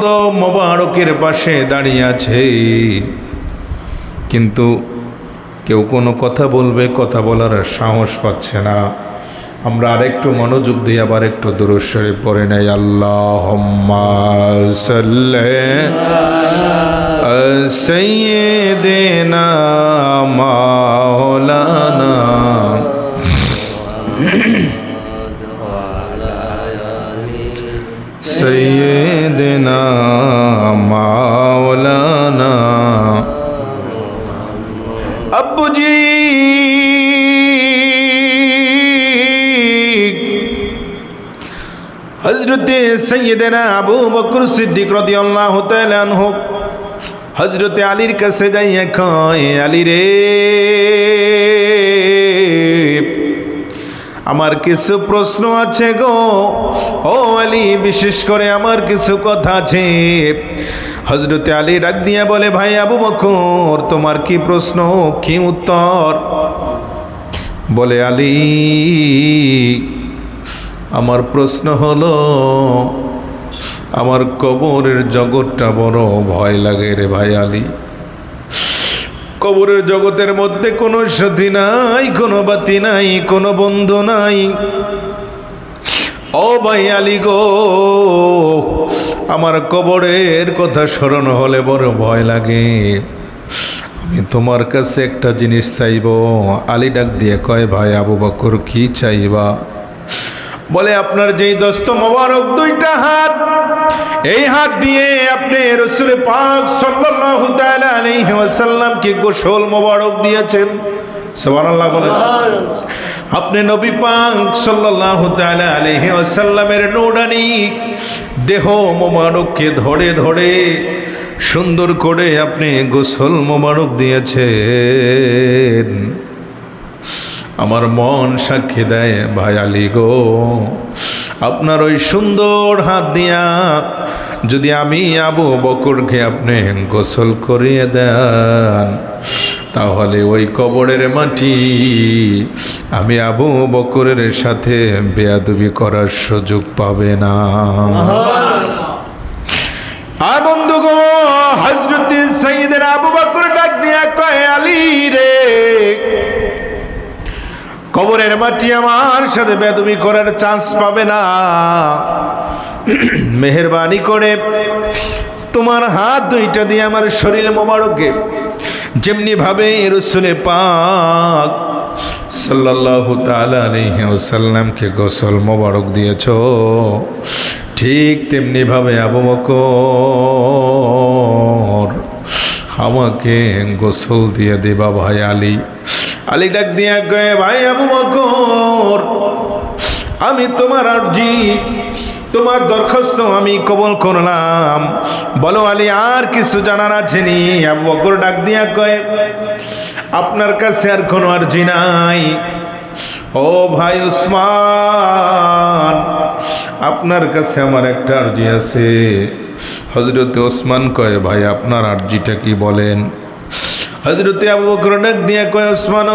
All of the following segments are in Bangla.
কদম মোবারকের পাশে দাঁড়িয়ে আছে, কিন্তু কেউ কোনো কথা বলবে, কথা বলার সাহস পাচ্ছে না। আমরা আরেকটু মনোযোগ দিয়ে আবার একটু দুরূদ শরীফ পড়ে নেই। আল্লাহুম্মা সাল্লি সাইয়্যিদিনা মাওলানা সাইয়্যিদিনা মাওলানা আব্বুজি হযরতে সাইয়্যিদিনা আবু বকর সিদ্দিক রাদিয়াল্লাহু তাআলা আনহু হযরতে আলীর কাছে যাইয়া কয়, আলী রে, আমার কিছু প্রশ্ন আছে গো। ও আলী, বিশেষ করে আমার কিছু কথা আছে। হযরতে আলী ডাক দিয়া বলে, ভাই আবু বকর, তোমার কি প্রশ্ন, কি উত্তর? বলে, আলী, আমার প্রশ্ন হলো, আমার কবরের জগৎটা বড় ভয় লাগে রে ভাই আলী। কবরের জগতের মধ্যে কোনো সাথী নাই, কোনো বাতি নাই, কোনো বন্ধু নাই। ও ভাই আলী গো, আমার কবরের কথা স্মরণ হলে বড় ভয় লাগে। আমি তোমার কাছে একটা জিনিস চাইব। আলী ডাক দিয়ে কয়, ভাই আবু বকর, কি চাইবা? বলে, আপনার যেই দস্ত মোবারক দুইটা হাত, এই হাত দিয়ে আপনি রাসূল পাক সাল্লাল্লাহু তাআলা আলাইহি ওয়াসাল্লামকে গোসল মোবারক দিয়েছেন। সুবহানাল্লাহ বলেন। আপনি নবী পাক সাল্লাল্লাহু তাআলা আলাইহি ওয়াসাল্লামের নূরানী দেহ মোবারককে ধরে ধরে সুন্দর করে আপনি গোসল মোবারক দিয়েছেন। আমার মন সাক্ষী দেয়, ভাই আলী গো, আপনার ওই সুন্দর হাত দিয়া যদি আমি আবু বকরকে আপনি গোসল করিয়ে দেন, তাহলে ওই কবরের মাটি আমি আবু বকরের সাথে বেয়াদবি করার সুযোগ পাবে না। আর বন্ধুগো, হযরতে সাইয়্যিদনা আবু বকর ডাক দিয়া কয়, আলী রে, কবরের মাটি আমার সাথে বেয়াদবি করার চান্স পাবে না। মেহেরবানি করে তোমার হাত দুইটা দিয়ে আমার শরীর মোবারকে যেমনি ভাবে রাসূল পাক সাল্লাল্লাহু তাআলা আলাইহি ওয়াসাল্লামকে গোসল মোবারক দিয়েছো, ঠিক তেমনি ভাবে আবু বকর আমাকে গোসল দিয়ে দেবা ভাই আলী। আলী ডাক দিয়া কয়ে, ভাই আবু বকর, আমি তোমার আরজি, তোমার দরখাস্ত আমি কবুল করলাম। বলো আলী, আর কিছু জানার আছে নি? আবু বকর ডাক দিয়া কয়ে, আপনার কাছে আর কোনো আরজি নাই। ও ভাই ওসমান, আপনার কাছে আমার একটা আরজি আছে। হযরতে ওসমান কয়, ভাই আপনার আরজিটা কি বলেন? হযরতে আবু বকর ডাক দিয়া কয়, ওসমান,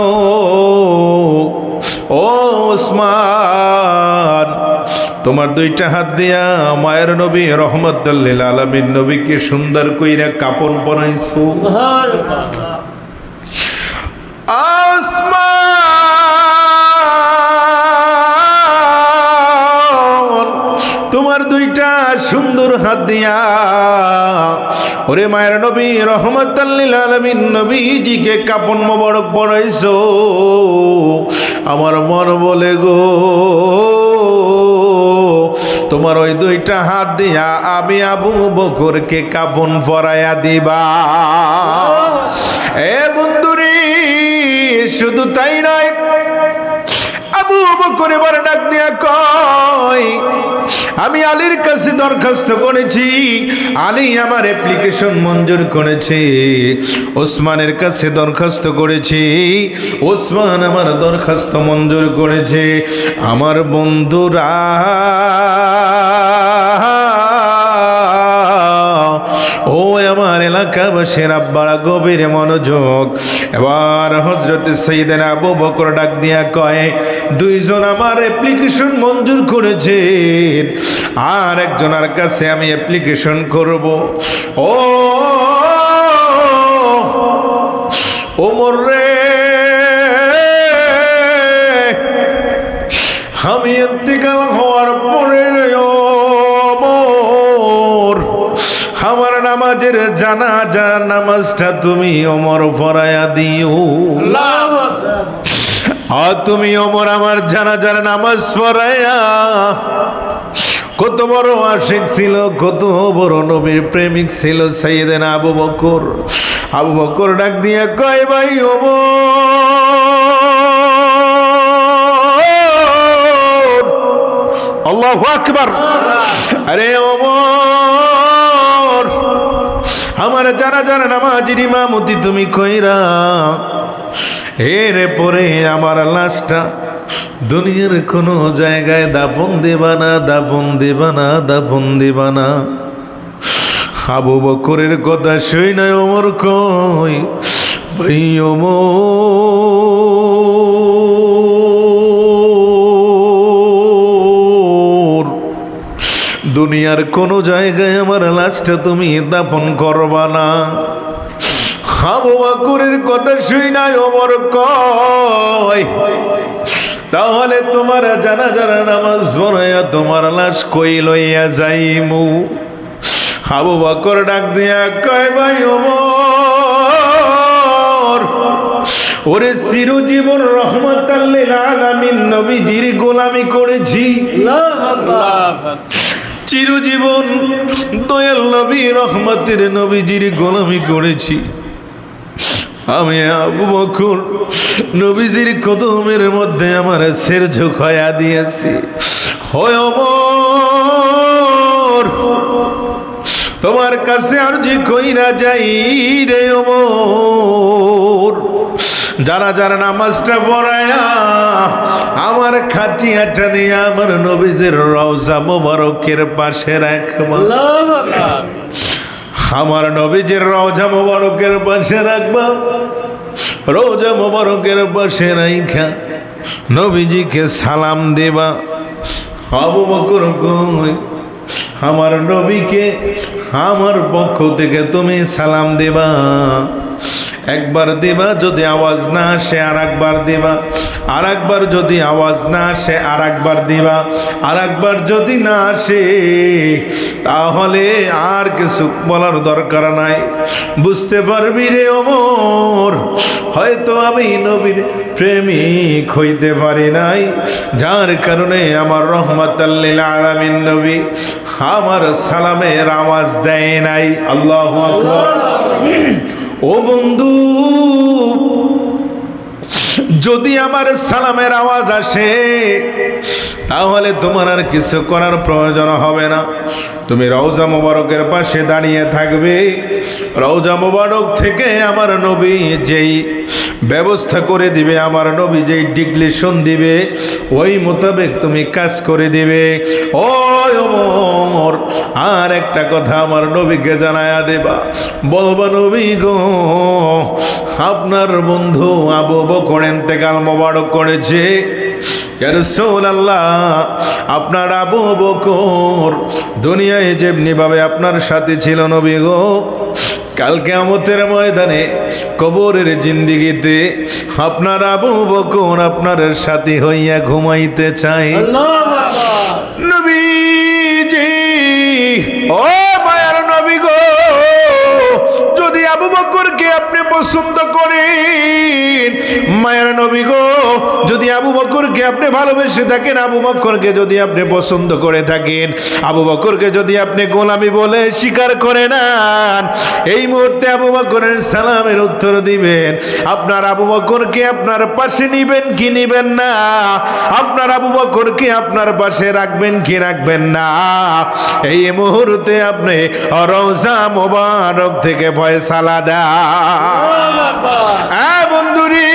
ও ওসমান, তোমার দুইটা হাত দিয়া মায়ের নবী রহমাতুল লিল আলামিন নবীকে সুন্দর কইরা কাপন পরাইছো। ওসমান, তোমার দুইটা সুন্দর হাত দিয়া ওরে মায়ের নবী রহমাতুল লিল আলামিন নবীজিকে কাপন মোবারক পরাইছো। আমার মন বলে গো, তোমার ওই দুইটা হাত দিয়া আমি আবু বকরকে কাপন পরাইয়া দিবা। এ বন্ধুরে, শুধু তাই নয়, আবু বকর এবার ডাক দিয়া কয়, আমি আলীর কাছে দরখাস্ত করেছি, আলী আমার অ্যাপ্লিকেশন মঞ্জুর করেছে। ওসমানের কাছে দরখাস্ত করেছি, ওসমান আমার দরখাস্ত মঞ্জুর করেছে। আমার বন্ধুরা, ও আমার এলাকা এলাকাবাসীর আব্বারা গভীর মনোযোগ। এবার হযরতে সাইয়েদনা আবু বকর ডাক দিয়া কয়, দুইজন আমার অ্যাপ্লিকেশন মঞ্জুর করেছেন, আর একজনের কাছে আমি অ্যাপ্লিকেশন করব। ও ওমর রে, আমি ইন্তেকাল হওয়ার পরে ওমর, আমার নামাজের জানাজা নামাজটা তুমি ওমর পড়ায়া দিও। আর তুমি ওমর আমার জানাজার নামাজ পড়ায়া। কত বড় আশিক ছিল, কত বড় নবীর প্রেমিক ছিল সাইয়েদনা আবু বকর। আবু বকর ডাক দিয়া কয়, ভাই ওমর, আল্লাহু আকবার। আরে ওমর, আমার জানাজার নামাজের ইমামতি তুমি কইরা, এর পরে আমার লাশটা দুনিয়ার কোনো জায়গায় দাফন দিবা না, দাফন দিবা না, দাফন দিবা না। আবু বকরের কথা শুই নাই ওমর কই, ভাই ওমর, দুনিয়ার কোনো জায়গায় আমার লাশটা তুমি দাফন করবা না। আবু বকরের কথা শুই নাই ওমর কয়, তাহলে তোমার জানাজার নামাজ পড়াইয়া তোমার লাশ কই লইয়া যাইমু। আবু বকর ডাক দিয়া কয়, ভাই ওমর, ওরে চিরজীবন রহমাতাল লিল আলামিন নবীজির গোলামি করেছি, চিরজীবন দয়াল নবী রহমতের নবীজির গোলামি করেছি। আমি আবু বকর নবীজির কদমের মধ্যে আমার শির ঝুঁকায়া দিয়েছি। হয় ওমর, তোমার কাছে আরজি কইরা যাই রে ওমর, জানাজার নামাজটা পড়ায়া আমার খাটিয়াটা নিয়ে আমার নবীজির রওজা মোবারকের পাশে রাখবা। আমার নবীজির রওজা মোবারকের পাশে রাখবা। রওজা মোবারকের পাশে রাইখা নবীজিকে সালাম দেবা। আবু বকর কই, আমার নবীকে আমার পক্ষ থেকে তুমি সালাম দেবা। একবার দিবা, যদি আওয়াজ না আসে আর একবার দিবা, আর একবার যদি আওয়াজ না আসে আর একবার দিবা, আর একবার যদি না আসে তাহলে আর কিছু বলার দরকার নাই। বুঝতে পারবি রে ওমর, হয়তো আমি নবীর প্রেমিক হইতে পারি নাই, যার কারণে আমার রহমাতাল লিল আলামিন নবী আমার সালামের আওয়াজ দেয় নাই। আল্লাহু আকবার। ও বন্ধু, যদি আমার সালামের আওয়াজ আসে তাহলে তোমার আর কিছু করার প্রয়োজন হবে না। তুমি রওজা মোবারকের পাশে দাঁড়িয়ে থাকবে। রওজা মোবারক থেকে আমার নবী যেই ব্যবস্থা করে দিবে, আমার নবী যেই ডিক্লেশন দিবে, ওই মোতাবেক তুমি কাজ করে দিবে। ও ওমর, আর একটা কথা আমার নবীকে জানায়া দেবা, বলবা, নবী গো, আপনার বন্ধু আবু বকর ইন্তেকাল মোবারক করেছে। ইয়া রাসূলুল্লাহ, আপনার আবু বকর দুনিয়ায় যেমনি ভাবে আপনার সাথে ছিল নবী গো, কাল কিয়ামতের ময়দানে কবরের জিন্দেগিতে আপনার আবু বকর আপনার সাথী হইয়া ঘুমাইতে চাই। নবীজি, ও মায়ার নবী গো, যদি আবু বকরকে আপনি পছন্দ করেন, মায়ের নবী গো, যদি আবু বকরকে আপনি ভালোবেসে থাকেন, আবু বকরকে যদি আপনি পছন্দ করে থাকেন, আবু বকরকে যদি আপনি গোলামি বলে স্বীকার করে নেন, এই মুহূর্তে আবু বকরের সালামের উত্তর দিবেন। আপনার আবু বকরকে আপনার পাশে নিবেন কি নিবেন না? আপনার আবু বকরকে আপনার পাশে রাখবেন কি রাখবেন না? এই মুহূর্তে আপনি রওজা মোবারক থেকে ফয়সালা দেন। বন্ধুরি,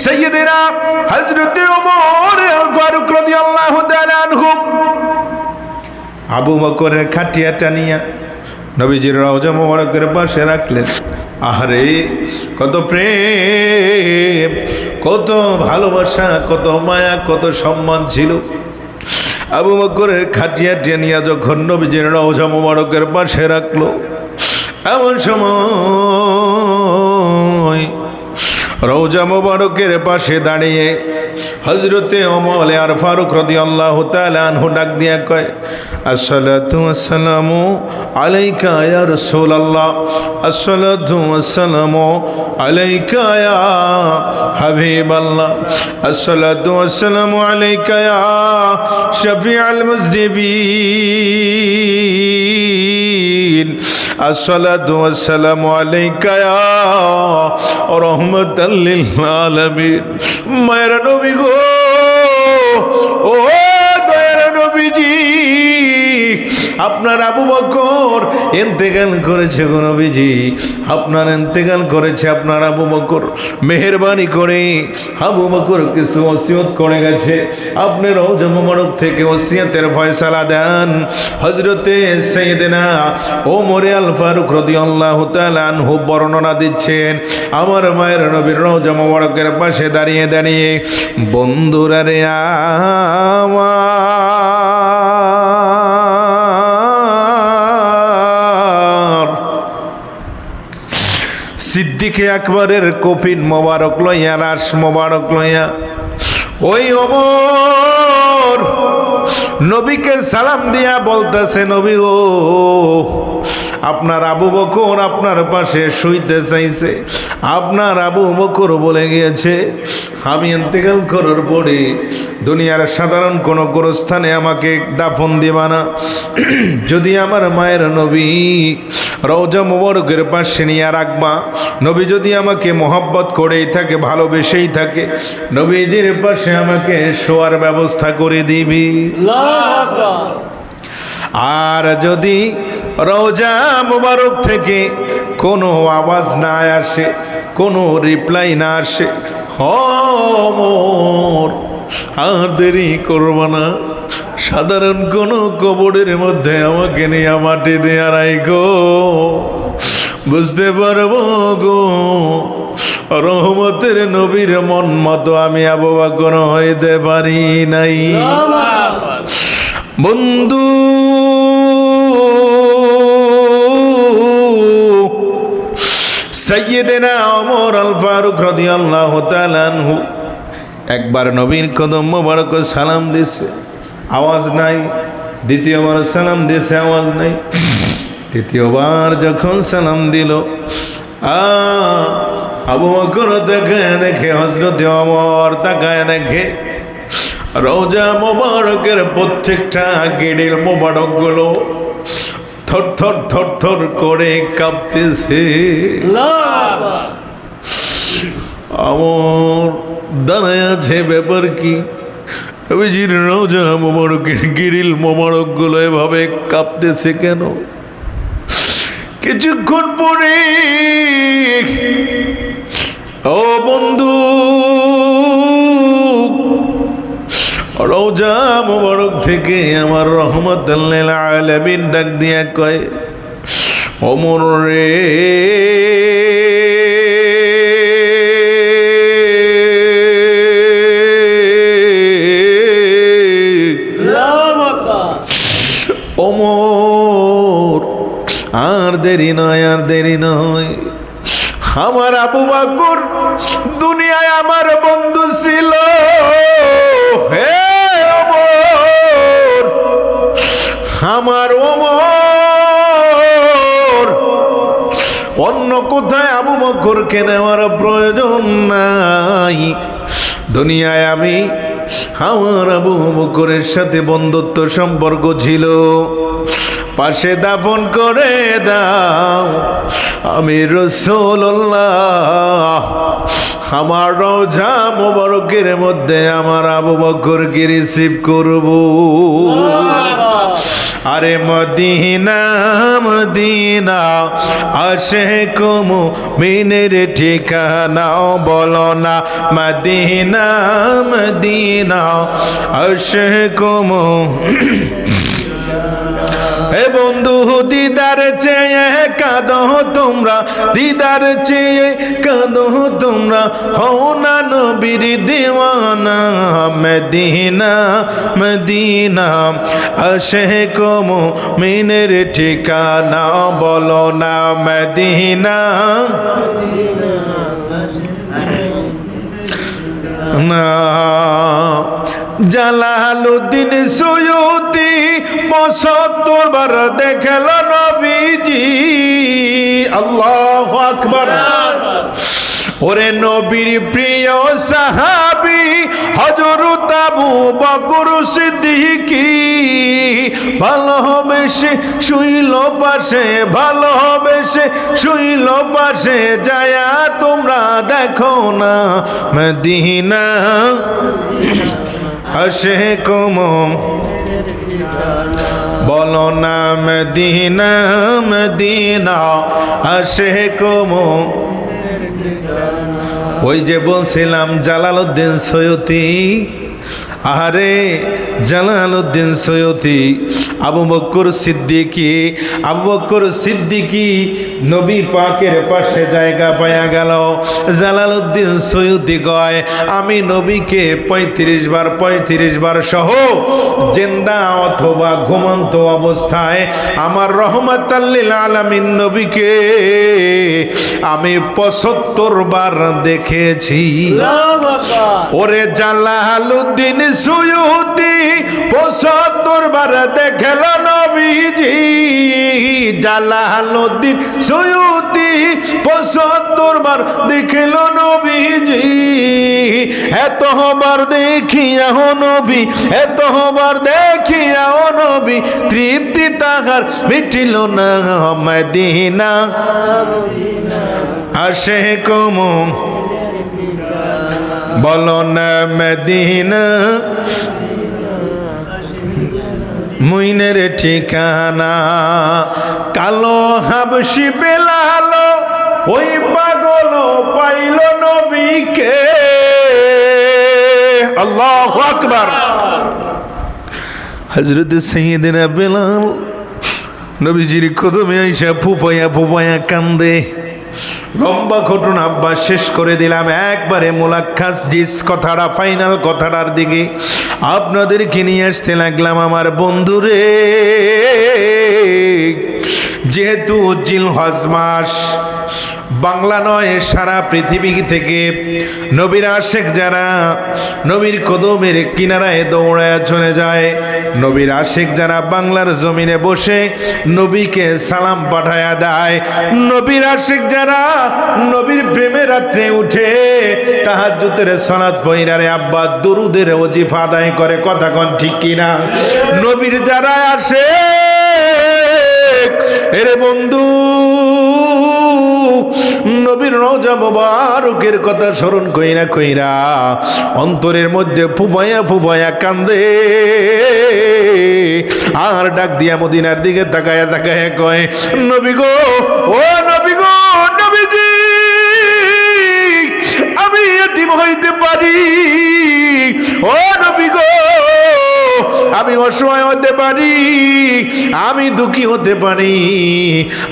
সাইয়েদেনা হযরত ওমর আল ফারুক রাদিয়াল্লাহু তাআলা আনহু আবু বকরের খাটিয়াটা নিয়া নবীজির রওজা মোবারকের পাশে রাখলেন। আহারে কত প্রেম, কত ভালোবাসা, কত মায়া, কত সম্মান ছিল। আবু বকরের খাটিয়াটি নিয়ে যখন নবীজির রওজা মোবারকের পাশে রাখলো, এমন সময় রওজা মোবারকের পাশে দাঁড়িয়ে হযরতে ওমর আর ফারুক রাদিয়াল্লাহু তাআলা আনহু ডাক দিয়া কয়, আসসালাতু ওয়াসসালামু আলাইকা ইয়া রাসূলুল্লাহ, আসসালাতু ওয়াসসালামু আলাইকা ইয়া হাবিবাল্লাহ, আসসালাতু ওয়াসসালামু আলাইকা ইয়া শাফিউল মুজনিবিন, আসসালাতু ওয়াসসালামু আলাইকা ইয়া রাহমাতাল লিল আলামিন। মায়ের নবী গো, ও দয়ার নবীজি, আপনার আবু বকর ইন্তেকাল করেছে গো নবীজি, আপনার ইন্তেকাল করেছে আপনার আবু বকর। মেহেরবানি করে আবু বকর কিছু ওসিয়ত করে গেছে, আপনি রওজা মুবারক থেকে ওসিয়তের ফয়সালা দেন। হযরতে সাইয়েদনা ওমর আল ফারুক রাদিয়াল্লাহু তাআলা আনহু বর্ণনা দিচ্ছেন, আমার মায়ের নবীর রওজা মুবারকের পাশে দাঁড়িয়ে দাঁড়িয়ে, বন্ধুরা রে আমার, সিদ্দিকে আকবরের কফিন মোবারক লইয়া, রাস মোবারক লইয়া ওই ওমর নবীকে সালাম দিয়া বলতেছে, নবী ও, আপনার আবু বকর আপনার পাশে শুইতে চাইছে। আপনার আবু বকর বলে গিয়েছে, আমি ইন্তেকাল করার পরে দুনিয়ার সাধারণ কোনো গোরস্থানে আমাকে দাফন দিবা না, যদি আমার মায়ের নবী রওজা মুবারকের পাশে নিয়ে রাখবা। নবী যদি আমাকে মোহাব্বত করেই থাকে, ভালোবেসেই থাকে, নবীজির পাশে আমাকে শোয়ার ব্যবস্থা করে দিবি। আর যদি রওজা মুবারক থেকে কোনো আওয়াজ না আসে, কোনো রিপ্লাই না আসে, ওমর আর দেরি করব না, সাধারণ কোনো কবরের মধ্যে আমাকে নিয়ে মাটি দেয়া রাখো, বুঝতে পারবো গো রহমতের নবীর মন মতো আমি আবু বকর হইতে পারি নাই। বন্ধু সাইয়েদেনা ওমর আল ফারুক রাদিয়াল্লাহু তাআলা আনহু একবার নবীর কদম মোবারক সালাম দিছে, আওয়াজ নাই। দ্বিতীয়বার সালাম দিছে, আওয়াজ নাই। তৃতীয়বার যখন সালাম দিল, আবু বকর তাকায় দেখে, হযরত ওমর তাকায় দেখে, রওজা মোবারকের প্রত্যেকটা গিরিল মোবারক গুলো থর থর থর থর করে কাঁপতেছে। আমার দাঁড়ায় আছে, ব্যাপার কি? নবীজির রওজা মোবারকের গিরিল মোবারক গুলো এভাবে কাঁপতেছে কেন? কিছুক্ষণ পরে, ও বন্ধু, রওজা মোবারক থেকে আমার রহমাতুল লিল আলামিন ডাক দিয়া কয়, ওমর রে, ওমর আর দেরি নয়, আর দেরি নয়। আমার আবু বকর দুনিয়ায় আমার বন্ধু ছিল, হে ওমর, আমার ওমর, অন্য কোথায় আবু বকরকে নেওয়ার প্রয়োজন নাই। দুনিয়ায় আমি আমার আবু বকরের সাথে বন্ধুত্ব সম্পর্ক ছিল, পাশে দাফন করে দাও। আমি রাসূলুল্লাহ আমার রওজা মোবারকের মধ্যে আমার আবু বকরকে রিসিভ করব। আরে মদিনা মদিনা আশিক মুমিনের ঠিকানা, বলো না মদিনা মদিনা আশিক। হে বন্ধু, দিদার চেয়ে কাঁদো তোমরা, দিদার চেয়ে কাঁদো তোমরা, হও না নবীর দিওয়ানা। মদিনা মদিনা আশিক মুমিনের ঠিকানা, বলো না মদিনা না। জালালউদ্দিন সুয়ুতি ৭৫ বার দেখল নবীজি। আল্লাহু আকবার। ওরে নবীর প্রিয় সাহাবী হযরত আবু বকর সিদ্দিকী, ভালোবেসে শুইল পাশে, ভালোবেসে শুইল পাশে, যায়া তোমরা দেখো না মদিনা আশিক মুমিনের ঠিকানা, বলো না মদিনা মদিনা আশিক মুমিনের ঠিকানা। ওই যে বলছিলাম জালালউদ্দিন সৈয়দী, আরে জালালউদ্দিন সৈয়দী আবু বকর সিদ্দিকী, আবু বকর সিদ্দিকী নবী পাকের পাশে জায়গা পায়া গেল। জালালউদ্দিন সৈয়দী কয়, আমি নবীকে ৩৫ বার সহ জিন্দা অথবা ঘুমন্ত অবস্থায় আমার রহমাতাল লিল আলামিন নবীকে আমি ৭৫ বার দেখেছি। ওরে জালালউদ্দিন সুয়ুতি ৭৫ বার দেখল নবীজি। জালালউদ্দিন সুয়ুতি ৭৫ বার দেখল নবীজি। এতবার দেখিয়াও নবী, এতবার দেখিয়াও নবী, তৃপ্তি তাহার মিটিল না মদিনা আশিক মুমিনের ঠিকানা, বলো না মদিনা মুমিনের ঠিকানা। কালো হাবশি বেলাল ওই পাগল পাইল নবীকে। আল্লাহু আকবার। হযরত সাইয়েদনা বেলাল নবীজির কদমে আইসা ফুপায়া ফুপায়া কান্দে। লম্বা ঘটনা আব্বা শেষ করে দিলাম, একবারে মুলাক্কাস জিস কথাটা, ফাইনাল কথাটার দিকে আপনাদেরকে নিয়ে আসতে লাগলাম। আমার বন্ধুরে, যেহেতু জিলহজ মাস, বাংলা নয় সারা পৃথিবী থেকে নবীর আশিক যারা নবীর কদমের কিনারায় দৌড়ায় চলে যায়, নবীর আশিক যারা বাংলার জমিনে বসে নবীকে সালাম পাঠায়া দেয়, নবীর আশিক যারা নবীর প্রেমে রাত্রে উঠে তাহাজ্জুদের সালাত পড়ারে আব্বা দুরুদের ওজিফা আদায় করে, কথা কোন ঠিক কিনা? নবীর যারা আসে এরে বন্ধু, নবীর রওজা মোবারকের কথা স্মরণ কইরা কইরা অন্তরের মধ্যে ফুপায়া ফুপায়া কান্দে, আর ডাক দিয়া মদিনার দিকে তাকায়া তাকায়া কয়, নবী গো, ও নবী গো, নবীজি আমি এতিম হইতে পারি, ও নবী গো আমি অসহায় হতে পারি, আমি দুঃখী হতে পারি,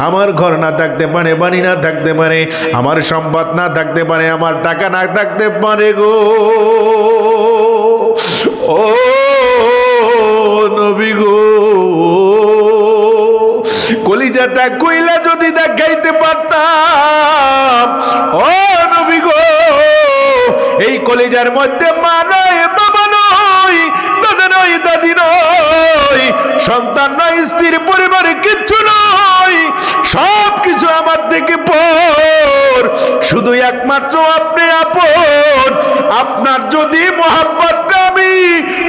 আমার ঘর না থাকতে পারে, বাড়ি না থাকতে পারে, আমার সম্পদ না থাকতে পারে, আমার টাকা না থাকতে পারে গো, ও নবী গো কলিজাটা কইলা যদি দেখাইতে পারতাম, ও নবী গো এই কলিজার মধ্যে মা নয়, বাবা নয়, দাদা নয়, দাদি নয়, সন্তান নয়, স্ত্রীর পরিবারে কিচ্ছু নয়, সব কিছু আমার থেকে পর, শুধু একমাত্র আপনি আপন। আপনার যদি মোহাব্বতটা আমি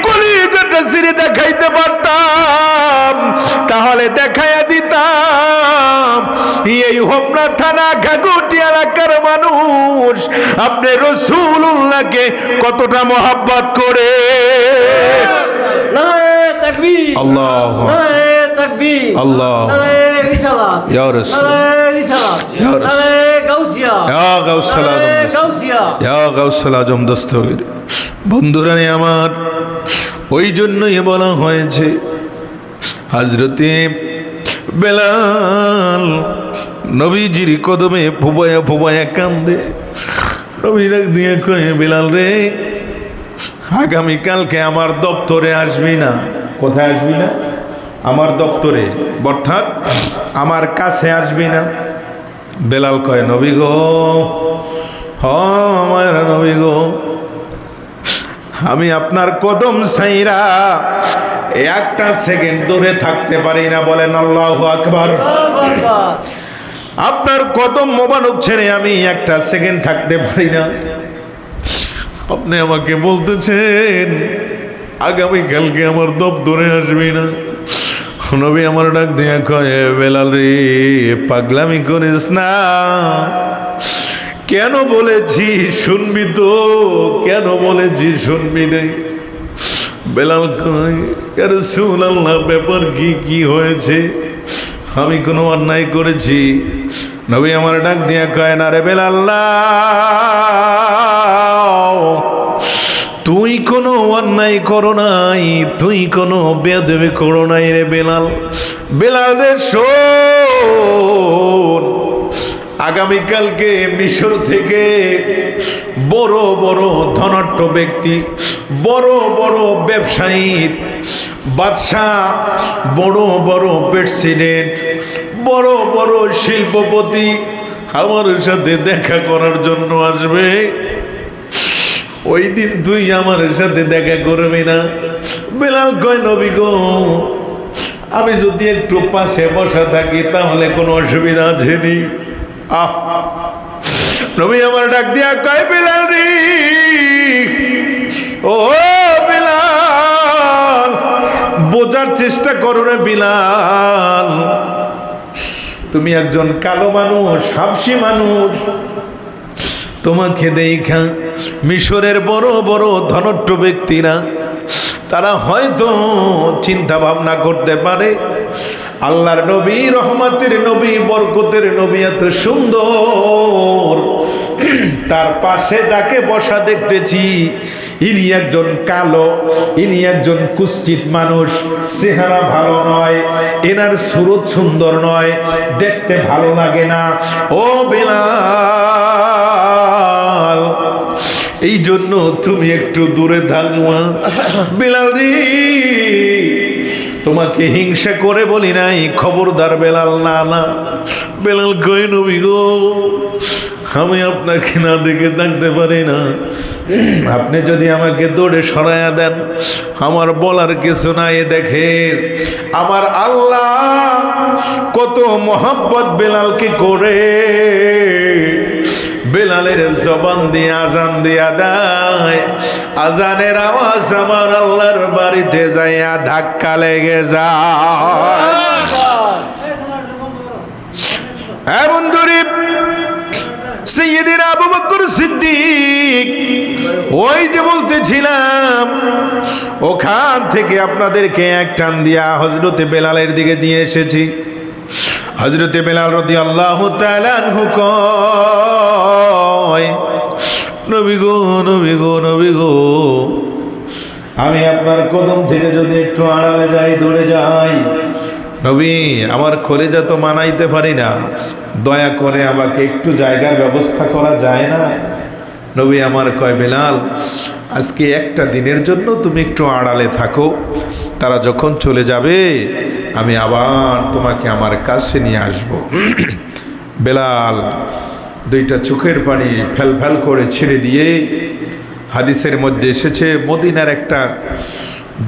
কলিজাটা ছিঁড়ে দেখাইতে পারতাম তাহলে দেখাইয়া দিতাম এই হোমনা থানা ঘাগুটি এলাকার মানুষ আপনি রাসূলুল্লাহকে কতটা মোহাব্বত করে। নারে তাকবীর, আল্লাহু নারে তাকবীর, আল্লাহ, নারে রিসালাত, ইয়া রাসূল, নারে রিসালাত, ইয়া রাসূল, নারে গাউসিয়া, ইয়া গাউসুল আজম, নারে গাউসিয়া, ইয়া গাউসুল আজম দস্তগীর। বন্ধুরা আমার, ওই জন্যই বলা হয়েছে হযরতে বেলাল নবীজির কদমে ফুবায়া ফুবায়া কান্দে। নবী ডাক দিয়ে কয়ে, বিলাল রে, আগামীকালকে আমার দপ্তরে আসবি না। কোথায় আসবি না? আমার দপ্তরে, অর্থাৎ আমার কাছে আসবি না। বেলাল কয়, নবী গো, আমার নবী গো, আমি আপনার কদম ছাইরা একটা সেকেন্ড দূরে থাকতে পারি না। বলেন আল্লাহু আকবার। আপনার কদম মোবারক ছেড়ে আমি একটা সেকেন্ড থাকতে পারি না। আপনি আমাকে বলতেছেন আগামীকালকে আমার দপ্তরে আসবি না। নবী আমার ডাক দিয়া কয়, বেলাল রে, পাগলামি করিস না। কেন বলেছি শুনবি তো? কেন বলেছি শুনবি নাই? বেলাল কয়, ইয়া রাসূলুল্লাহ, ব্যাপার কি? কি হয়েছে? আমি কোনো অন্যায় করেছি? নবী আমার ডাক দিয়া কয়, না রে বেলাল, তুই কোনো অন্যায় করো নাই, তুই কোনো বেয়াদবি করো নাই রে বেলাল। বেলাল রে শোন, আগামীকালকে মিশর থেকে বড় বড় ধনাঢ্য ব্যক্তি, বড় বড় ব্যবসায়ী, বাদশাহ, বড় বড় প্রেসিডেন্ট, বড় বড় শিল্পপতি আমার সাথে দেখা করার জন্য আসবে। ওই দিন তুই আমার সাথে দেখা করবি না। বেলাল কয়, নবী গো, আমি যদি একটু পাশে বসা থাকি তাহলে কোনো অসুবিধা আছে নি? নবী আমার ডাক দিয়া কয়, বেলাল রে, ও বেলাল, বোঝার চেষ্টা করো রে বেলাল। তুমি একজন কালো মানুষ, হাবশী মানুষ। তোমাকে দেখা মিশরের বড় বড় ধনাঢ্য ব্যক্তিরা তারা হয়তো চিন্তা ভাবনা করতে পারে, আল্লাহর নবী, রহমতের নবী, বরকতের নবী এত সুন্দর, তার পাশে যাকে বসা দেখতেছি ইনি একজন কালো, ইনি একজন কুষ্ঠিত মানুষ, চেহারা ভালো নয়, এনার সুরত সুন্দর নয়, দেখতে ভালো লাগে না। ও বেলাল, এই জন্য তুমি একটু দূরে থাকবা। বেলাল রে, তোমাকে হিংসা করে বলি নাই, খবরদার বেলাল। না না। বেলাল কই, নবী গো, আমি আপনাকে না দেখে থাকতে পারি না। আপনি যদি আমাকে দৌড়ে সরাইয়া দেন, আমার বলার কিছু নাই। দেখে আমার আল্লাহ কত মহব্বত বেলালকে করে, বেলালের জবান দিয়ে আজান দিয়া দেয়। আজানের আওয়াজ আমার আল্লাহর বাড়িতে যাইয়া ধাক্কা লেগে যায়। হ্যাঁ বন্ধুরে, সাইয়্যিদিনা আবু বকর সিদ্দিক, ওই যে বলতেছিলাম, ওখান থেকে আপনাদেরকে এক টান দিয়া হযরতে বেলালের দিকে দিয়ে এসেছি। হযরতে বেলাল রাদিয়াল্লাহু তাআলা আনহু কয়, নবী গো, নবী গো, নবী গো, আমি আপনার কদম থেকে যদি একটু আড়ালে যাই, দূরে যাই, নবী, আমার কলিজা তো মানাইতে পারি না, দয়া করে আমাকে একটু জায়গার ব্যবস্থা করা যায় না? নবী আমার কয়, বেলাল, আজকে একটা দিনের জন্য তুমি একটু আড়ালে থাকো, তারা যখন চলে যাবে আমি আবার তোমাকে আমার কাছে নিয়ে আসব। বেলাল দুইটা চোখের পানি ফেল ফেল করে ছেড়ে দিয়ে, হাদিসের মধ্যে এসেছে, মদিনার একটা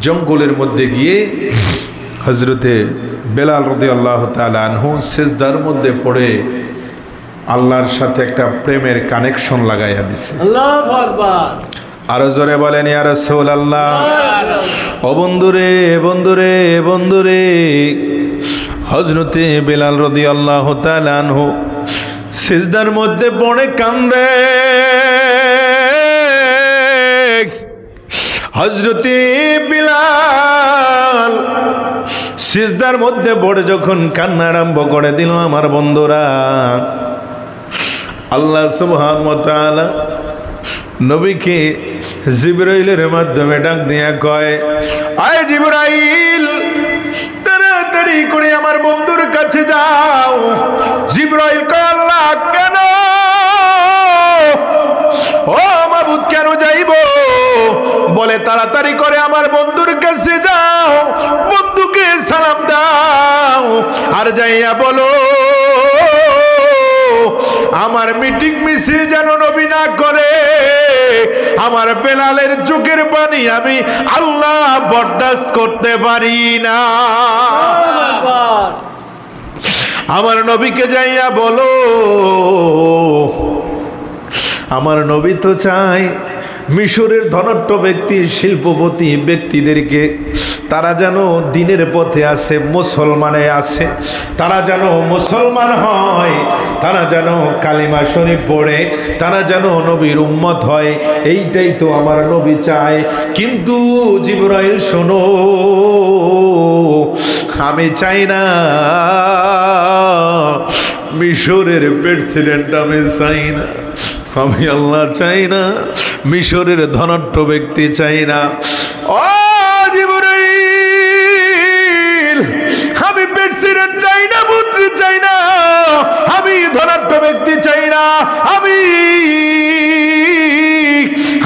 জঙ্গলের মধ্যে গিয়ে হযরতে বেলাল রাদিয়াল্লাহু তাআলা আনহু সিজদার মধ্যে পড়ে আল্লাহর সাথে একটা প্রেমের কানেকশন লাগাইয়া দিছে। আল্লাহু আকবার। আরো জোরে বলেন, ইয়া রাসূলুল্লাহ। ও বন্ধুরে, বন্ধুরে, বন্ধুরে, হযরতে বেলাল রাদিয়াল্লাহু তাআলা আনহু সিজদার মধ্যে পড়ে কান্দে। হযরতে বেলাল সিজদার মধ্যে পড়ে যখন কান্না আরম্ভ করে দিল, আমার বন্ধুরা, আল্লাহ সুবহানাহু ওয়া তাআলা নবীকে জিবরাইলের মাধ্যমে ডাক দিয়া কয়, আয় জিবরাইল, তাড়াতাড়ি করে আমার বন্ধুর কাছে যাও। জিবরাইল আমার বন্ধুর কাছে যাও, বন্ধুকে সালাম দাও, আর যাইয়া বলো আমার মিটিং মিছিল যেন নবী না করে। আমার বেলালের চোখের পানি আমি আল্লাহ বরদাস্ত করতে পারি না। আমার নবীকে যাইয়া বলো আমার নবী তো চাই মিশরের ধনাঢ্য ব্যক্তি, শিল্পপতি ব্যক্তিদেরকে তারা যেন দিনের পথে আছে, মুসলমানে আছে, তারা যেন মুসলমান হয়, তারা যেন কালিমা শরীফ পড়ে, তারা যেন নবীর উম্মত হয়। এইটাই তো আমার নবী চায়। কিন্তু জিবরাইল শোনো, আমি চাই না মিশরের প্রেসিডেন্ট, আমি চাই না, আমি আল্লাহ চাই না, মিশরের ধনাঢ্য ব্যক্তি চাই না। ও জিবরাইল, আমি প্রেসিডেন্ট চাই না, মন্ত্রী চাই না, আমি ধনাঢ্য ব্যক্তি চাই না, আমি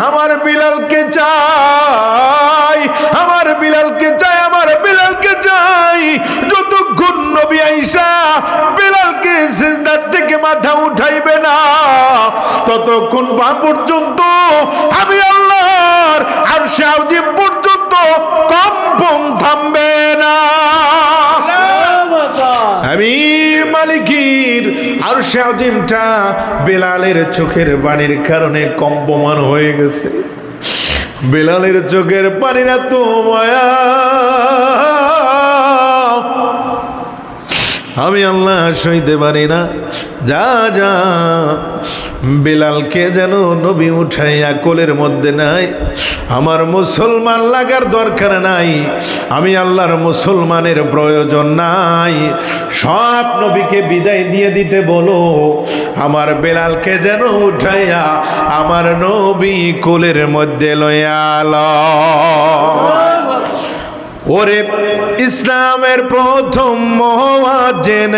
আমার বিলালকে চাই, আমার বিলালকে চাই, আমার বিলালকে চাই। যতক্ষণ নবী আইসা বিলালকে সিজদার থেকে মাথা উঠাইবে না, ততক্ষণ পর্যন্ত আমি আল্লাহর আরশে আজিম পর্যন্ত কম্পন থামবে না। আমি মালিকের আরশে আজিমটা বেলালের চোখের পানির কারণে কম্পমান হয়ে গেছে। বেলালের চোখের পানির এত মায়া, আমি আল্লাহ সইতে পারি না। যা যা বেলালকে যেন নবী উঠাইয়া কোলের মধ্যে নাই। আমার মুসলমান লাগার দরকার নাই, আমি আল্লাহর মুসলমানের প্রয়োজন নাই। সব নবীকে বিদায় দিয়ে দিতে বলো, আমার বেলালকে যেন উঠাইয়া আমার নবী কোলের মধ্যে লইয়া আলো। ওরে ইসলামের প্রথম মুয়াজ্জিন,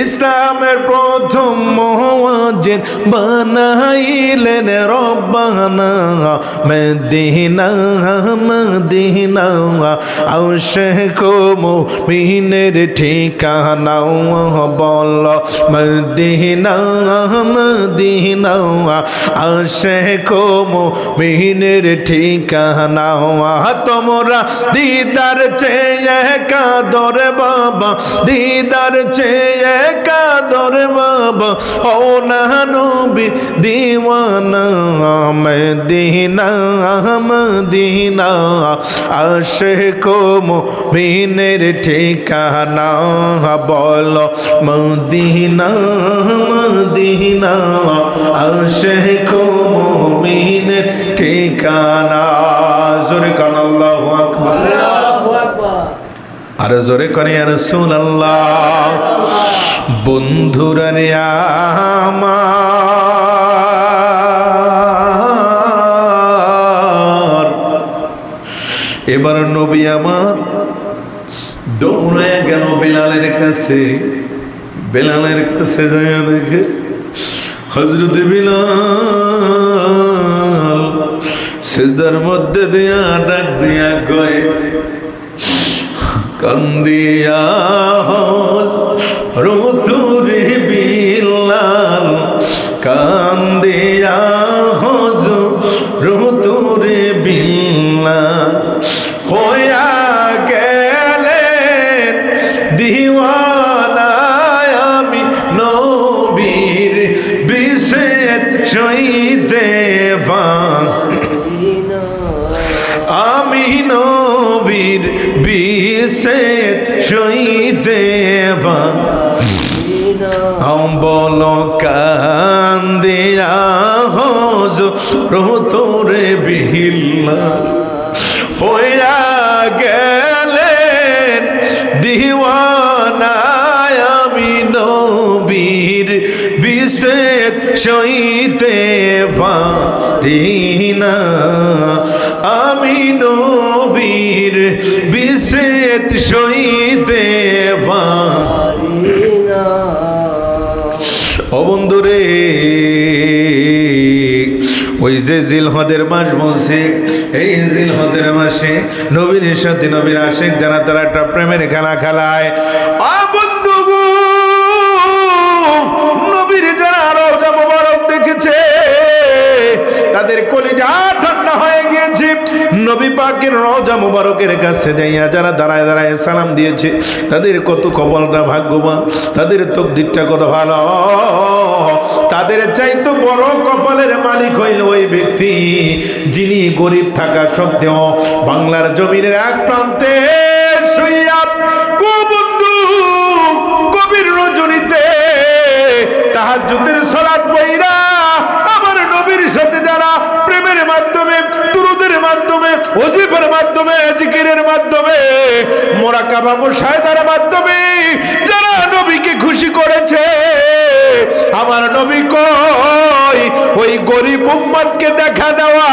ইসলামের প্রথম মুয়াজ্জিন বানাইলেন রব্বানা মদিনা, মদিনা আশিক মুমিনের ঠিকানা বল মদিনা, মদিনা আশিক মুমিনের ঠিকানা। তোমরা দিদার চেয়ে কাদর বাবা, দিদার চেয়ে কাদর বাবা, ও না নবী দিওয়ানা মদিনা, মদিনা আশিক মুমিনের ঠিকানা বল মদিনা, মদিনা আশিক মুমিনের ঠিকানা। জোরে কান আল্লাহু আকবার, আর জোরে করে ইয়া রাসূলুল্লাহ। বন্ধুরা রে আমার, এবার নবী আমার দৌড়ে গেল বেলালের কাছে। বেলালের কাছে যাইয়া দেখে হযরত বিলাল সিজদার মধ্যে দিয়া ডাক দিয়া কয় কান্দিয়া হযরতুরে বিলাল, কান্দিয়া হযরতুরে বিলাল হইয়া গেলেন দিওয়ানা। আমি নবীর বিশেষ সইতে আমি নবীর বিশেষ সইতে বলো কান্দিয়া হযরতুরে বিলাল হইয়া গেলেন দিওয়ানা। আমি নবীর বিশেষ সইতে পারি না, আমি নবীর বিশেষ সইতে পারি না। ও বন্ধুরে, ওই যে জিলহদের মাস বলছে, এই জিলহদের মাসে নবীর সাথে নবীর আশিক যারা তারা একটা প্রেমের খেলা খেলায়। বন্ধু গো, নবীর যারা রওজা মোবারক দেখেছে তাদের কলিজা ঠান্ডা হয়ে গিয়েছে। নবী পাকের রওজা মোবারকের কাছে যাইয়া যারা দাঁড়ায় দাঁড়ায় সালাম দিয়েছে তাদের কত কপালটা ভাগ্যবান, তাদের তকদিরটা কত ভালো। তাদের চাইতো বড় কপালের মালিক হইল ওই ব্যক্তি যিনি গরিব থাকা সত্ত্বেও বাংলার জমিনের এক প্রান্তে শুইয়া বন্ধু কবির রজনীতে তাহাজ্জুদের সালাত পড়া আমার নবীর সাথে যারা প্রেমের মাধ্যমে, দুরূদের মাধ্যমে, ওজিফের মাধ্যমে, জিকিরের মাধ্যমে, মুরাকাবা মুশাহিদার মাধ্যমে যারা নবীকে খুশি করেছে, আমার নবী কই ওই গরিব উম্মতকে দেখা দেওয়া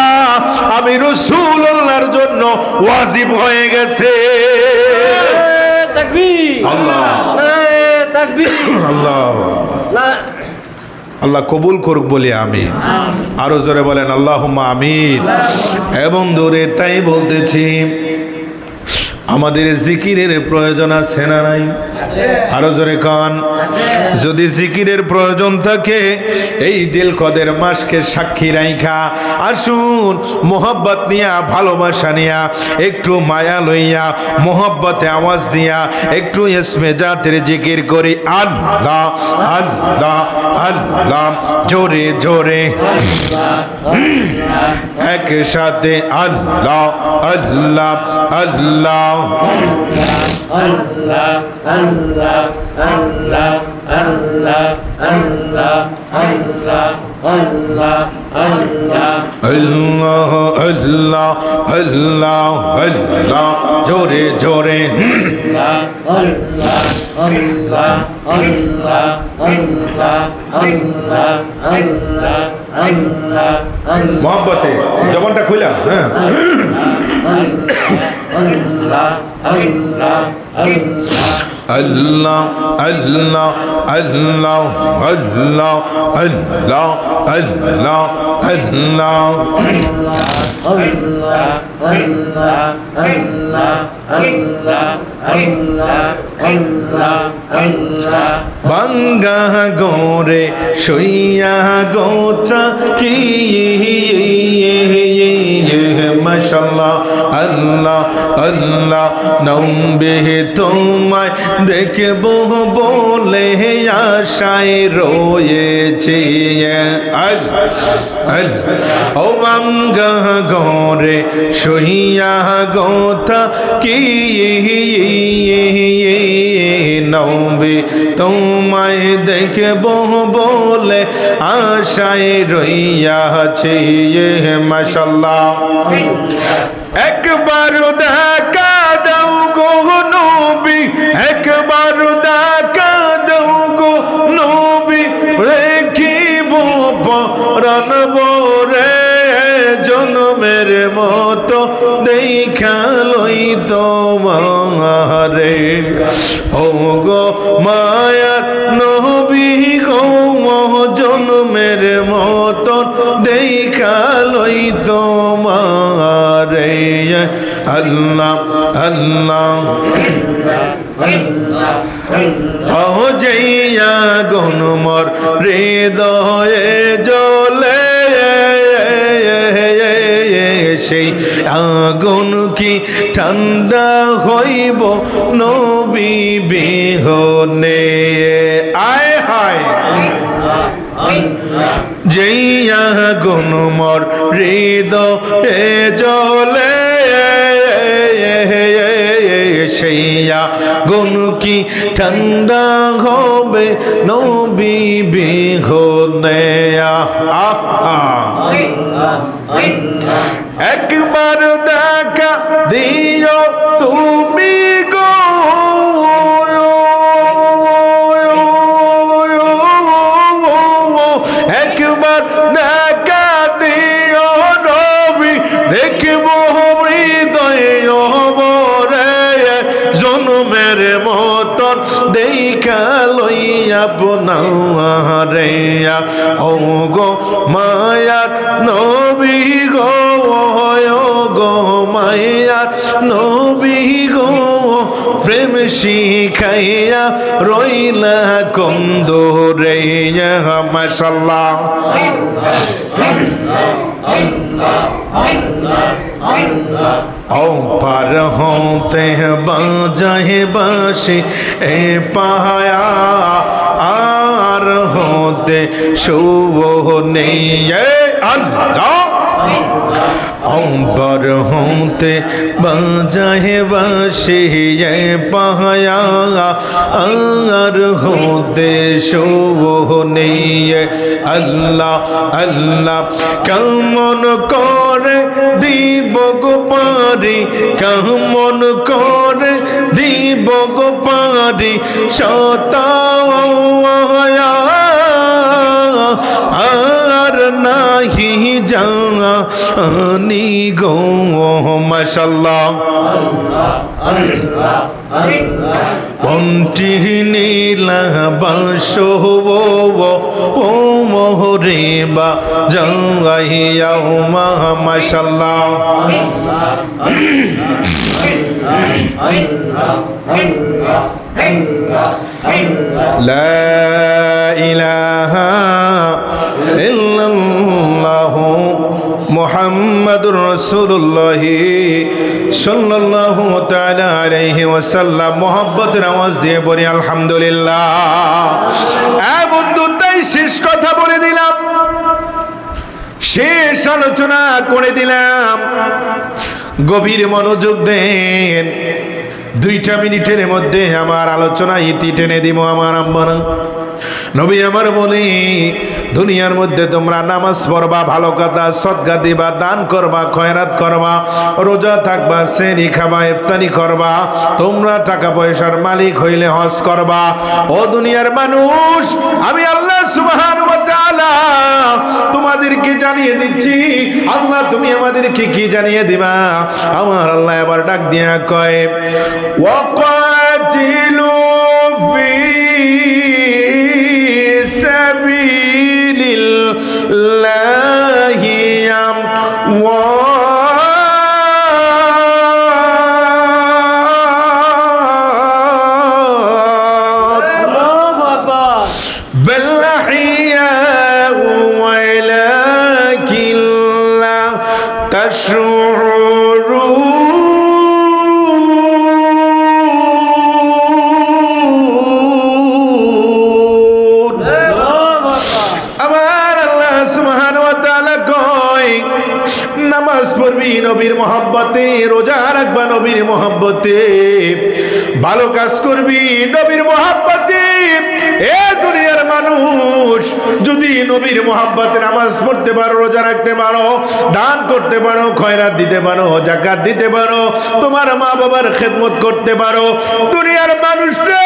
আমি রাসূলুল্লাহর জন্য ওয়াজিব হয়ে গেছে। তাকবীর, আল্লাহ, তাকবীর, আল্লাহ, আল্লাহ কবুল করুক বলি আমিন। আরো জোরে বলেন আল্লাহুম্মা আমিন। এবং দূরে তাই বলতেছি, আমাদের জিকিরের প্রয়োজন আছে না নাই? আরো জোরে কান। যদি জিকিরের প্রয়োজন থাকে এই জিলকদের মাসকে সাক্ষী রাইখা আসুন মোহাব্বত নিয়া, ভালোবাসা নিয়া, একটু মায়া লইয়া, মোহাব্বতে আওয়াজ দিয়া একটু ইসমে জাতের জিকির করি। আল্লাহ আল্লাহ আল্লাহ, জোরে জোরে একসাথে আল্লাহ আল্লাহ আল্লাহ। আল্লাহ আল্লাহ আল্লাহ আল্লাহ আল্লাহ আল্লাহ আল্লাহ আল্লাহ আল্লাহ আল্লাহ আল্লাহ আল্লাহ, জোরে জোরে আল্লাহ আল্লাহ আল্লাহ আল্লাহ আল্লাহ আল্লাহ আল্লাহ আল্লাহ। মোহাব্বতে জবানটা খুলা। হ্যাঁ, আল্লাহ আল্লাহ আল্লাহ আল্লাহ আল্লাহ আল্লাহ আল্লাহ আল্লাহ আল্লাহ আল্লাহ। বাঙ্গা গোরে শুইয়া গোতা কি মাশাআল্লাহ আল্লাহ আল্লাহ, নম্বে তোমায় দেখব বলে আশায় রয়েছে। ও বাঙ্গা গোরে শুইয়া গোতা কি নবী তোমায় দেখব বলে আশায় রইয়াছে। মাশাআল্লাহ, একবার দেখা দাও গো নবী, একবার দেখা দাও গো নবী, রেখিব পরাণ রে জন্মের মতো দেখা লই তোমারে। ও গো মায়ার নবী গো, জন্মের মতন দেখা লই তোমারে। আল্লাহ আল্লাহ ও জইয়া গনমর হৃদয়ে জ্বলে সেই আগুন কি ঠান্ডা হইব নবী বিহনে। আয় হায়, যেই আগুন মোর হৃদয়ে জ্বলে সেই আগুন কি ঠান্ডা হবে নবী বিহনে। একবার দেখা দিও তুমি গো, একবার দেখা দিও নবী, দেখব হৃদয়ে জন্মের মতন দেখা লইয়া আপনারে ও গো মায়ার নবী গো ও গো মায়ার নবী গো প্রেম শিখাইয়া রইলা কন্দরে মাশাআল্লাহ ও পার হতে বাজাহে বাসি এ পায়া আর হতে শুভ নেই আল্লাহ অম্বর হতে বাজাহে বাসি এ পায়া আর হতে শুভ নেই আল্লাহ আল্লাহ কেমন করে দিব গো পারি কেমন করে দিব গো পারি আর নাহি জানি গো মাশাআল্লাহ পন্টি নীলা বাসো ও মোহরে বা যাইয়া মাশাআল্লাহ লা ইলাহা ইল্লাল্লাহ মুহাম্মাদুর রাসূলুল্লাহ সাল্লাল্লাহু তাআলা আলাইহি ওয়াসাল্লাম মুহাব্বতের আওয়াজ দিয়ে বলি আলহামদুলিল্লাহ। এ বন্ধু তাই শেষ কথা বলে দিলাম, শেষ আলোচনা করে দিলাম, গভীর মনোযোগ দেন। 2টা মিনিটের মধ্যে আমার আলোচনা ইতি টেনে দিব। আমার আম্মারা নবী আমার বলি, দুনিয়ার মধ্যে তোমরা নামাজ পড়বা, ভালো কথা, সদকা দিবা, দান করবা, খয়রাত করবা, রোজা থাকবা, সেহরি খাবা, ইফতারি করবা, তোমরা টাকা পয়সার মালিক হইলে হজ করবা। ও দুনিয়ার মানুষ, আমি আল্লাহ সুবহানাহু ওয়া তাআলা তোমাদেরকে জানিয়ে দিচ্ছি। আল্লাহ তুমি আমাদেরকে কি জানিয়ে দিবা? আমার আল্লাহ এবার ডাক দিয়া কয়, ওয়াকাতিলু ফি সাবিলিল্লাহি আমওয়াত বাল আহইয়াউ ওয়ালাকিন লা তাশউরুন। নামাজ পড়বি নবীর মহব্বতে, রোজা রাখবা নবীর মহব্বতে, ভালো কাজ করবি নবীর মহব্বতে। এ দুনিয়ার মানুষ, যদি নবীর মহব্বতে নামাজ পড়তে পারো, রোজা রাখতে পারো, দান করতে পারো, খয়রাত দিতে পারো, যাকাত দিতে পারো, তোমার মা বাবার খেদমত করতে পারো, দুনিয়ার মানুষটা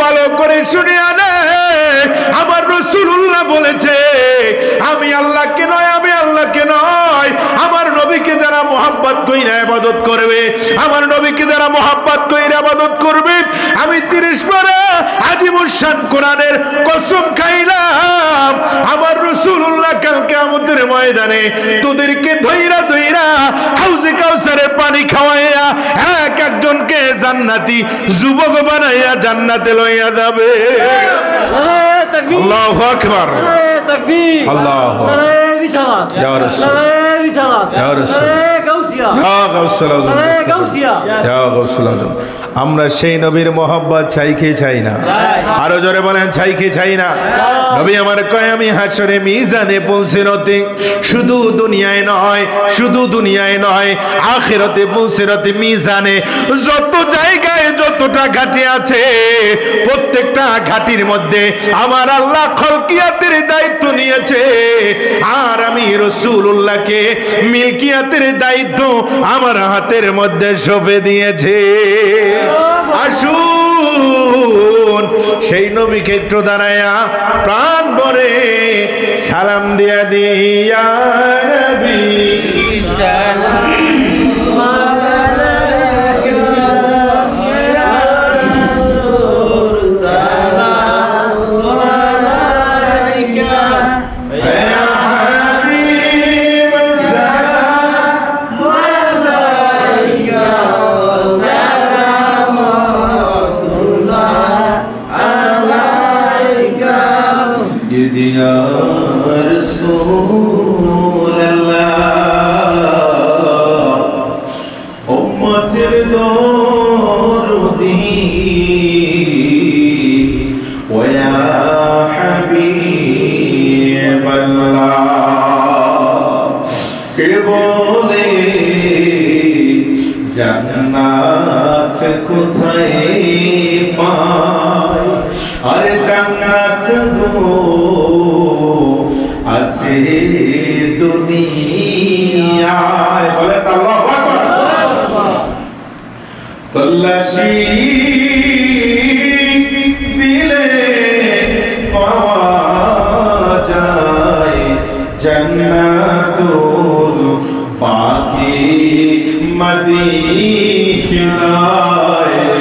ভালো করে শুনিয়া নে। আমার রাসূলুল্লাহ বলেছে, আমি আল্লাহকে নয়, আমি আল্লাহকে নয়, আমার নবীকে যারা মুহাব্বত কইরা ইবাদত করবে, আমার নবীকে যারা মুহাব্বত কইরা ইবাদত করবে, আমি 30 পারা আজিমুশ-শান কোরআনের কসম খাইলাম, আমার রাসূলুল্লাহ কাল কিয়ামতের ময়দানে তোদেরকে ধইরা ধইরা হাউজে কাউসারে পানি খাওয়াইয়া এক একজনকে জান্নাতি যুবক বানাইয়া জান্নাতে লইয়া যাবে। আল্লাহু আকবার, আল্লাহু ইয়া রাসূল, ইয়া রাসূল, ইয়া গাউসুল আযম, ইয়া গাউসুল আযম। আমরা সেই নবীর মহব্বত চাই কি চাই না? আরো জোরে বলেন, চাই কি চাই না? নবী আমার কয়, আমি হাশরে মিজানে পৌঁছতে, শুধু দুনিয়ায় নয়, শুধু দুনিয়ায় নয়, আখিরাতে পৌঁছতে মিজানে যত জায়গায় যতটা ঘাটি আছে, প্রত্যেকটা ঘাটির মধ্যে আমার আল্লাহ খলকিয়াতের দায়িত্ব নিয়েছে, আর আমি রাসূলুল্লাহকে মিলকিয়াতের দায়িত্ব আমার হাতের মধ্যে সঁপে দিয়েছে। আসুন সেই নবীকে একটু দাঁড়ায়া প্রাণ ভরে সালাম দিয়া দিয়া নবী সালাম या रसूल अल्लाह उम्मतेर दरदी व या हबीब अल्लाह के बोले জান্নাত কোথায় পাই আরে জান্নাত গো আছে দুনিয়ায় বলে আল্লাহু আকবার তল্লাশি দিলে পাওয়া যায় জান্নাতুল বাকি मदीना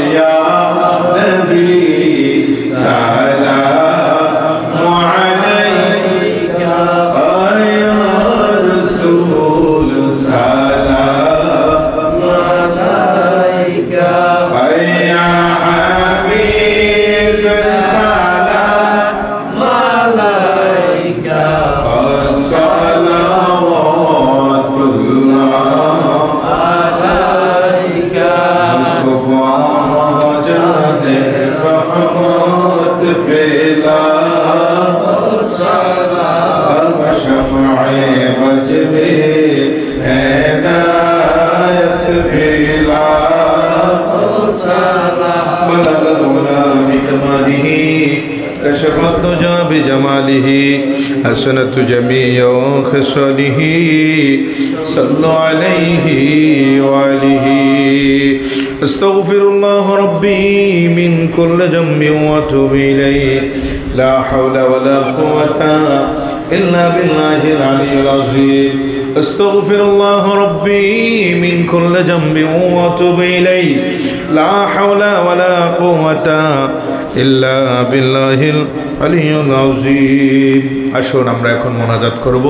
या नबी सलाम अलैका या रसूल सलाम अलैका या हबीब सलाम अलैका كشفت دجى بجماله حسنت جميع خصاله صلوا عليه وآله استغفر الله ربي من كل ذنب واتوب إليه لا حول ولا قوة إلا بالله العلي العظيم استغفر الله ربي من كل ذنب واتوب إليه لا حول ولا قوة إلا بالله العلي العظيم আসুন আমরা এখন মোনাজাত করব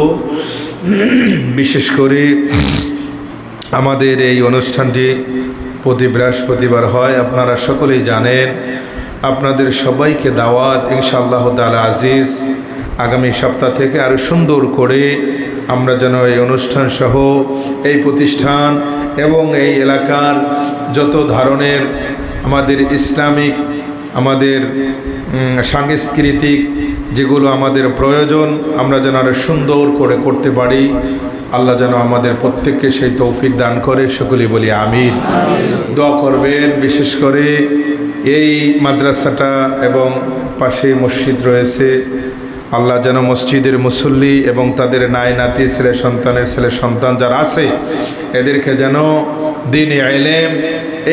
বিশেষ করে আমাদের এই অনুষ্ঠানটি প্রতি বৃহস্পতিবার হয় আপনারা সকলেই জানেন আপনাদের সবাইকে দাওয়াত ইনশাআল্লাহ তাআলা আজিজ আগামী সপ্তাহ থেকে আরো সুন্দর করে আমরা যেন এই অনুষ্ঠান সহ এই প্রতিষ্ঠান এবং এই এলাকার যত ধরনের আমাদের ইসলামিক আমাদের সাংস্কৃতিক যেগুলো আমাদের প্রয়োজন আমরা যেন আরো সুন্দর করে করতে পারি আল্লাহ যেন আমাদের প্রত্যেককে সেই তৌফিক দান করে সকলেই বলি আমিন দোয়া করবেন বিশেষ করে এই মাদ্রাসাটা এবং পাশে মসজিদ রয়েছে আল্লাহ যেন মসজিদের মুসল্লি এবং তাদের নায় নাতি ছেলে সন্তান যারা আছে এদেরকে যেন দ্বীনে ইলম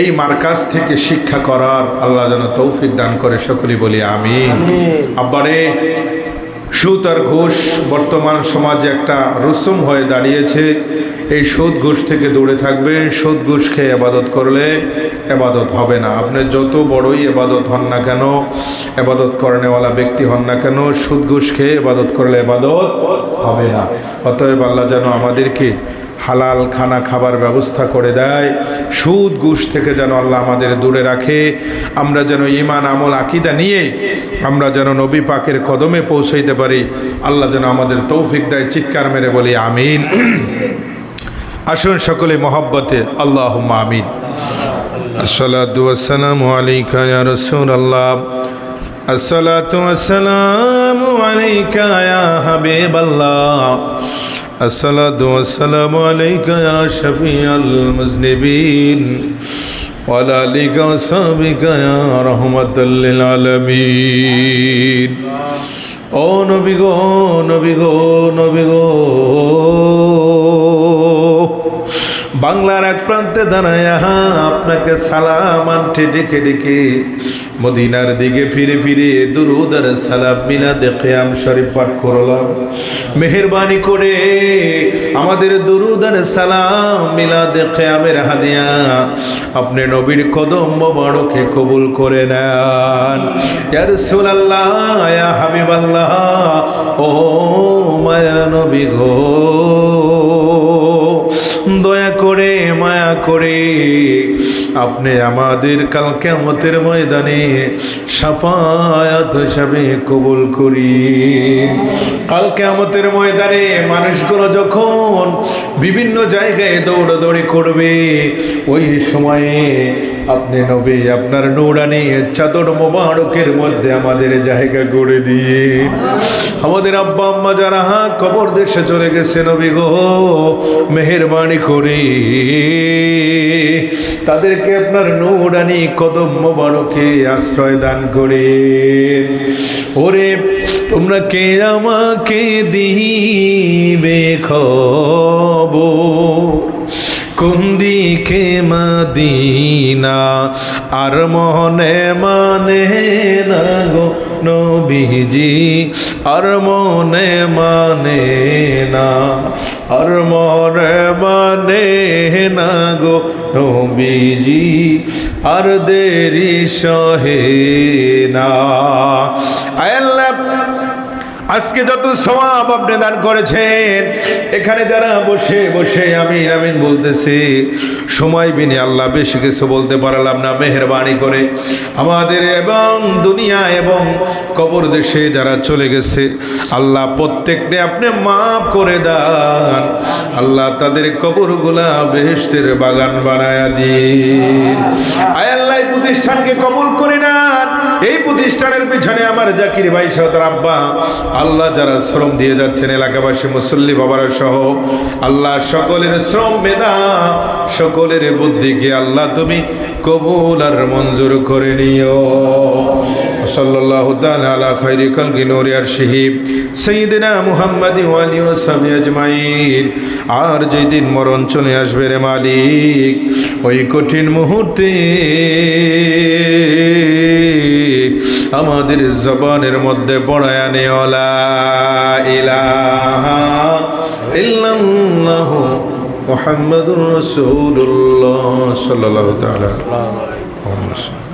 এই মার্কাজ থেকে শিক্ষা করার আল্লাহ যেন তৌফিক দান করে সকলেই বলি আমিন আব্বারে সুদ আর ঘুষ বর্তমান সমাজে একটা রসুম হয়ে দাঁড়িয়েছে এই সুদ ঘুষ থেকে দূরে থাকবেন সুদ ঘুষ খেয়ে ইবাদত করলে ইবাদত হবে না আপনি যত বড়ই ইবাদত হন না কেন ইবাদত করেনেওয়ালা ব্যক্তি হন না কেন সুদ ঘুষ খেয়ে ইবাদত করলে ইবাদত হবে না অতএব আল্লাহ যেন আমাদেরকে হালাল খানা খাবার ব্যবস্থা করে দেয় সুদ ঘুষ থেকে যেন আল্লাহ আমাদের দূরে রাখে আমরা যেন ঈমান আমল আকীদা নিয়ে আমরা যেন নবী পাকের কদমে পৌঁছাইতে পারি আল্লাহ যেন আমাদের তৌফিক দেয় চিৎকার মেরে বলি আমিন আসুন সকলে মহব্বতে আল্লাহুম্মা আমিন আসসালাতু ওয়াসসালামু আলাইকা ইয়া রাসূলুল্লাহ আসসালাতু ওয়াসসালামু আলাইকা ইয়া হাবিবাল্লাহ الصلاة والسلام عليك يا شفيع المذنبين وعلى آلك وصحبك يا رحمة للعالمين ও নবী গো নবী গো নবী গো বাংলার এক প্রান্তে দাঁড়ায় আপনাকে সালাম আনতে ডেকে ডেকে মদিনার দিকে ফিরে ফিরে দুরূদ আর সালাম মিলাদে কিয়াম শরীফ পাঠ করলাম মেহেরবানি করে আমাদের দুরূদ আর সালাম মিলাদে কিয়ামের হাদিয়া আপনি নবীর কদম মোবারকে কবুল করে নেন ইয়া রাসূলুল্লাহ ইয়া হাবিবাল্লাহ ও মায়ের নবী গো দয়া করে মায়া করে আপনি আমাদের কাল কিয়ামতের ময়দানে শাফায়াত হিসাবে কবুল করি। কাল কিয়ামতের ময়দানে মানুষগুলো যখন বিভিন্ন জায়গায় দৌড়াদৌড়ি করবে, ওই সময়ে আপনি নবী আপনার নূরানি চাদর মোবারকের মধ্যে আমাদের জায়গা করে দিয়ে আমাদের আব্বা আম্মা যারা কবর দেশে চলে গেছে নবী গো মেহেরবানি করে তাদেরকে আপনার নূরানি কদম মোবারকে আশ্রয় দান করে। ওরে তোমরা কে আমাকে দিবে খবর কোন দিকে মদিনা আর মনে মানে না গো নবীজি আর মনে মানে না আর মনে মানে না গো নবীজি আর দেরি সহে না। আল্লাহ আজকে যত সওয়াব আপনি দান করেছেন এখানে যারা বসে বসে আমিন আমিন বলতেছে সময় বিনে আল্লাহ বেশি কিছু বলতে পারলাম না, মেহেরবানি করে আমাদের এবং দুনিয়া এবং কবর দেশে যারা চলে গেছে আল্লাহ প্রত্যেককে আপনি মাফ করে দেন। আল্লাহ তাদের কবরগুলা বেহেশতের বাগান বানায়া দিন। আয় আল্লাহ এই প্রতিষ্ঠানকে কবুল করে নেন। এই প্রতিষ্ঠানের পিছনে আমার জাকির ভাই সহ তার আব্বা আল্লাহ যারা শ্রম দিয়ে যাচ্ছেন এলাকাবাসী মুসল্লি বাবারা সহ আল্লাহ সকলের শ্রম মেধা সকলের বুদ্ধিকে আল্লাহ তুমি কবুল আর মঞ্জুর করে নিও। সাল্লাল্লাহু তাআলা আলা খায়রি খালকি নূরি আরশিহি সাইয়্যিদিনা মুহাম্মাদি ওয়া আলিহি ওয়া সাহবিহি আজমাইন। আর যেদিন মরণ চলে আসবে রে মালিক ওই কঠিন মুহূর্তে আমাদের জবানের মধ্যে পড়ায়া নিও লা ইলাহা ইল্লাল্লাহু মুহাম্মাদুর রাসূলুল্লাহ সাল্লাল্লাহু তাআলা আলাইহি ওয়া সাল্লাম।